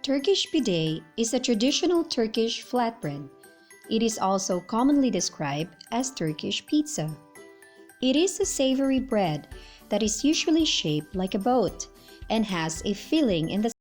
Turkish Pide is a traditional Turkish flatbread. It is also commonly described as Turkish pizza. It is a savory bread that is usually shaped like a boat and has a filling in the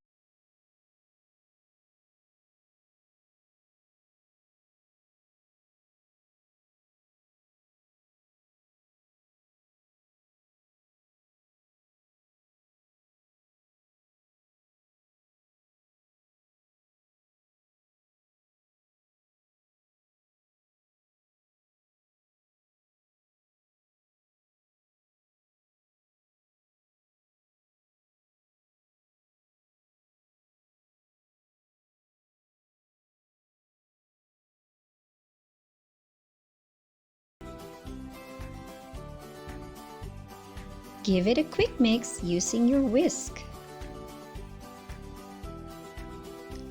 Give it a quick mix using your whisk.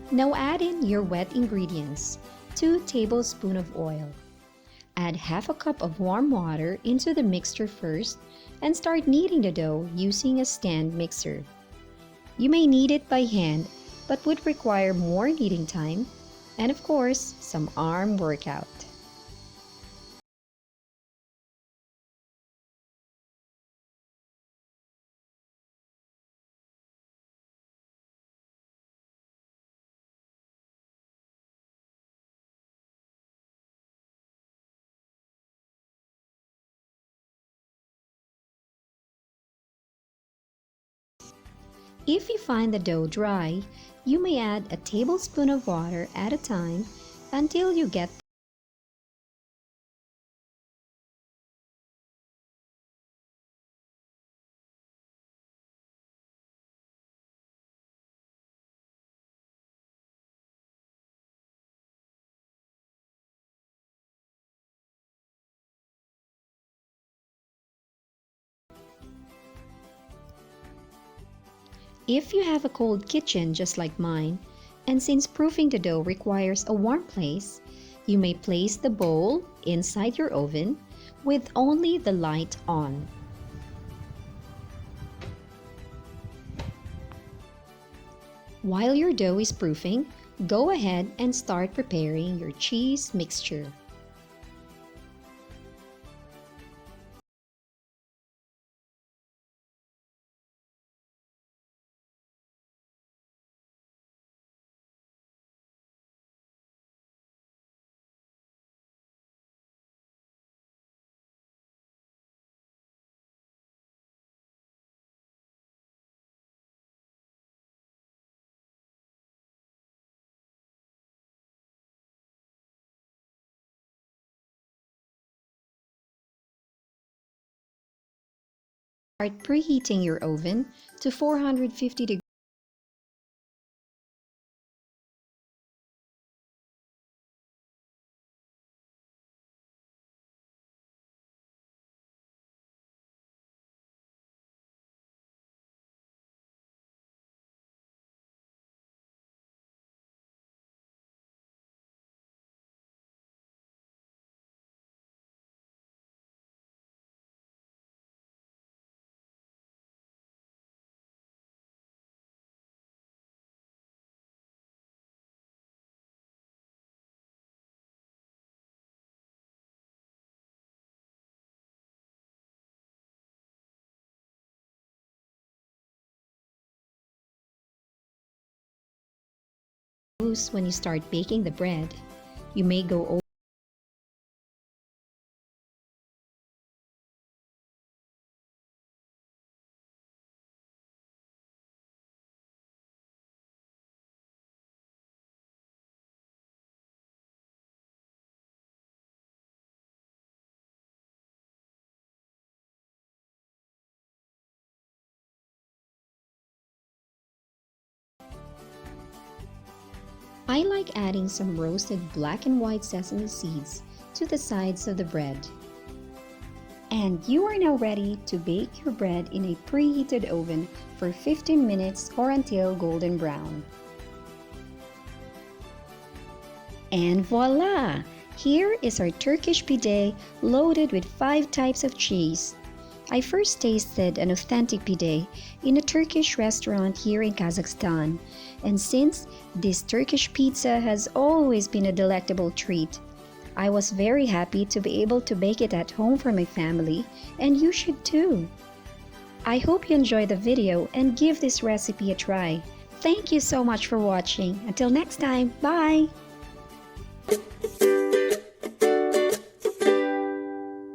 Now add in your wet ingredients, 2 tablespoons of oil. Add half a cup of warm water into the mixture first and start kneading the dough using a stand mixer. You may knead it by hand, but would require more kneading time and of course, some arm workout. If you find the dough dry, you may add a tablespoon of water at a time until you get If you have a cold kitchen just like mine, and since proofing the dough requires a warm place, you may place the bowl inside your oven with only the light on. While your dough is proofing, go ahead and start preparing your cheese mixture. Start preheating your oven to 450 degrees. When you start baking the bread, you may go over I like adding some roasted black and white sesame seeds to the sides of the bread. And you are now ready to bake your bread in a preheated oven for 15 minutes or until golden brown. And voila! Here is our Turkish pide loaded with 5 types of cheese. I first tasted an authentic pide in a Turkish restaurant here in Kazakhstan, and since this Turkish pizza has always been a delectable treat, I was very happy to be able to bake it at home for my family, and you should too. I hope you enjoyed the video and give this recipe a try. Thank you so much for watching. Until next time, bye!